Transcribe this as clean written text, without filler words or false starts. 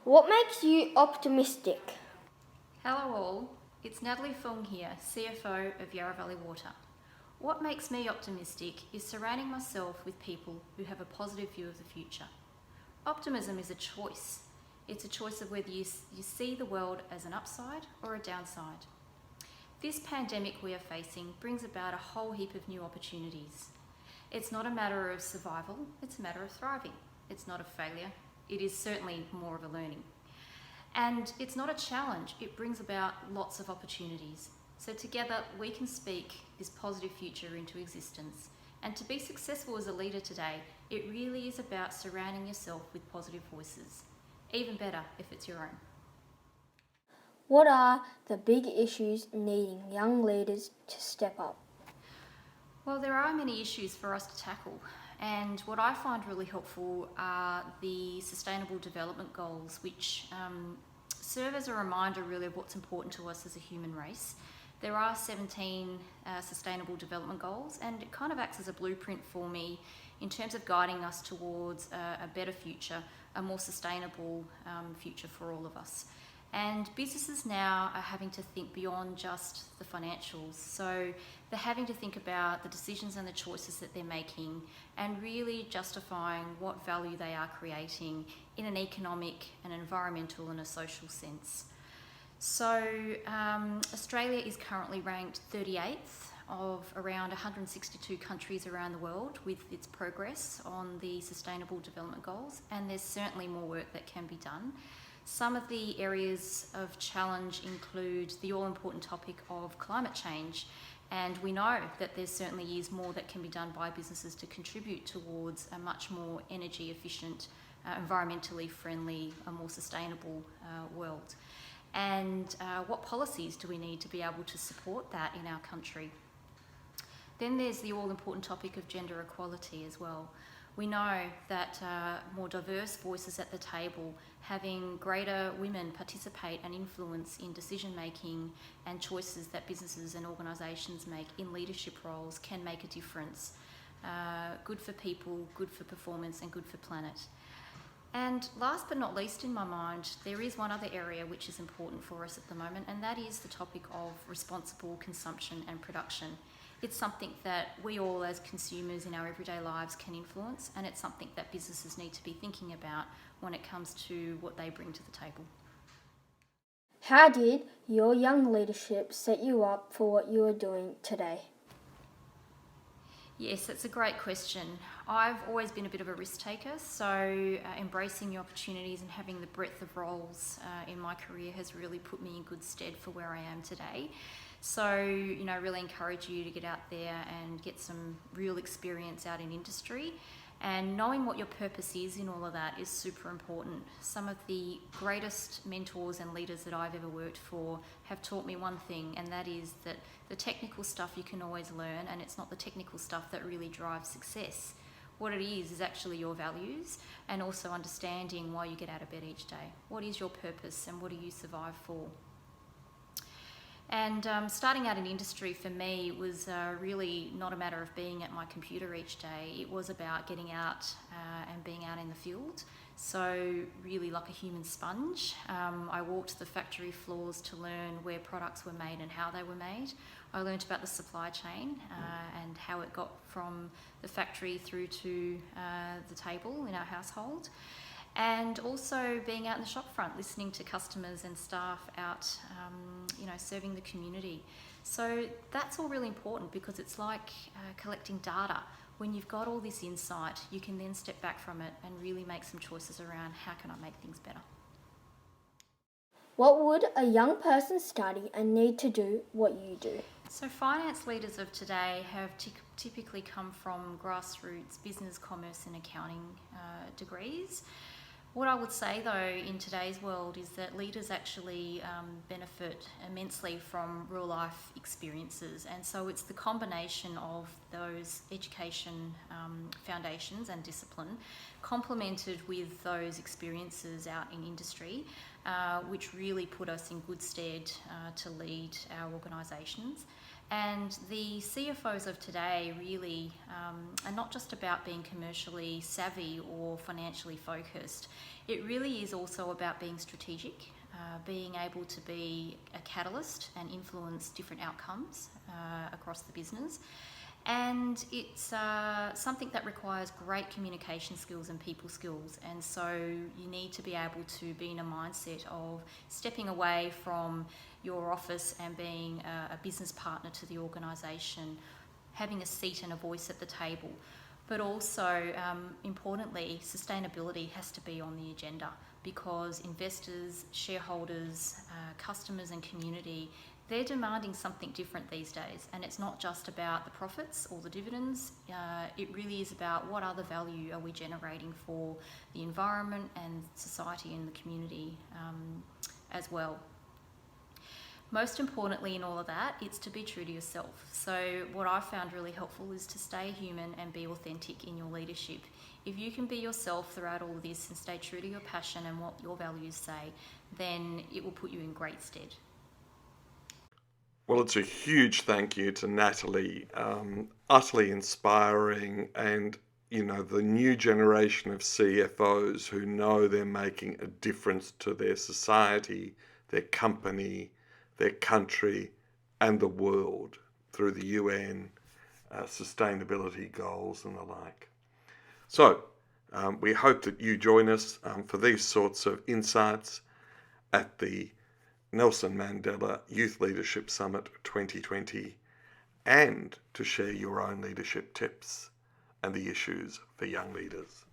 What makes you optimistic? Hello all, it's Natalie Foeng here, CFO of Yarra Valley Water. What makes me optimistic is surrounding myself with people who have a positive view of the future. Optimism is a choice. It's a choice of whether you see the world as an upside or a downside. This pandemic we are facing brings about a whole heap of new opportunities. It's not a matter of survival, it's a matter of thriving. It's not a failure, it is certainly more of a learning. And it's not a challenge, it brings about lots of opportunities. So together we can speak this positive future into existence. And to be successful as a leader today, it really is about surrounding yourself with positive voices. Even better if it's your own. What are the big issues needing young leaders to step up? Well, there are many issues for us to tackle. And what I find really helpful are the Sustainable Development Goals, which serve as a reminder really of what's important to us as a human race. There are 17 Sustainable Development Goals, and it kind of acts as a blueprint for me in terms of guiding us towards a better future, a more sustainable future for all of us. And businesses now are having to think beyond just the financials. So they're having to think about the decisions and the choices that they're making and really justifying what value they are creating in an economic, an environmental and a social sense. So Australia is currently ranked 38th of around 162 countries around the world with its progress on the Sustainable Development Goals, and there's certainly more work that can be done. Some of the areas of challenge include the all-important topic of climate change, and we know that there certainly is more that can be done by businesses to contribute towards a much more energy efficient, environmentally friendly, a more sustainable world. And what policies do we need to be able to support that in our country? Then there's the all-important topic of gender equality as well. We know that more diverse voices at the table, having greater women participate and influence in decision making and choices that businesses and organisations make in leadership roles can make a difference. Good for people, good for performance and good for planet. And last but not least in my mind, there is one other area which is important for us at the moment, and that is the topic of responsible consumption and production. It's something that we all as consumers in our everyday lives can influence, and it's something that businesses need to be thinking about when it comes to what they bring to the table. How did your young leadership set you up for what you are doing today? Yes, that's a great question. I've always been a bit of a risk taker, so embracing new opportunities and having the breadth of roles in my career has really put me in good stead for where I am today. So, I really encourage you to get out there and get some real experience out in industry. And knowing what your purpose is in all of that is super important. Some of the greatest mentors and leaders that I've ever worked for have taught me one thing, and that is that the technical stuff you can always learn, and it's not the technical stuff that really drives success. What it is actually your values, and also understanding why you get out of bed each day. What is your purpose and what do you survive for? And starting out in industry for me was really not a matter of being at my computer each day. It was about getting out and being out in the field. So really like a human sponge. I walked the factory floors to learn where products were made and how they were made. I learned about the supply chain and how it got from the factory through to the table in our household. And also being out in the shop front, listening to customers and staff out, serving the community. So that's all really important because it's like collecting data. When you've got all this insight, you can then step back from it and really make some choices around how can I make things better. What would a young person study and need to do what you do? So finance leaders of today have typically come from grassroots business, commerce and accounting degrees. What I would say though in today's world is that leaders actually benefit immensely from real life experiences, and so it's the combination of those education foundations and discipline, complemented with those experiences out in industry, which really put us in good stead to lead our organisations. And the CFOs of today really are not just about being commercially savvy or financially focused. It really is also about being strategic, being able to be a catalyst and influence different outcomes across the business. And it's something that requires great communication skills and people skills. And so you need to be able to be in a mindset of stepping away from your office and being a business partner to the organisation, having a seat and a voice at the table. But also, importantly, sustainability has to be on the agenda, because investors, shareholders, customers and community, they're demanding something different these days. And it's not just about the profits or the dividends. It really is about what other value are we generating for the environment and society and the community as well. Most importantly in all of that, it's to be true to yourself. So what I've found really helpful is to stay human and be authentic in your leadership. If you can be yourself throughout all of this and stay true to your passion and what your values say, then it will put you in great stead. Well, it's a huge thank you to Natalie. Utterly inspiring, and the new generation of CFOs who know they're making a difference to their society, their company, their country, and the world through the UN sustainability goals and the like. So we hope that you join us for these sorts of insights at the Nelson Mandela Youth Leadership Summit 2020, and to share your own leadership tips and the issues for young leaders.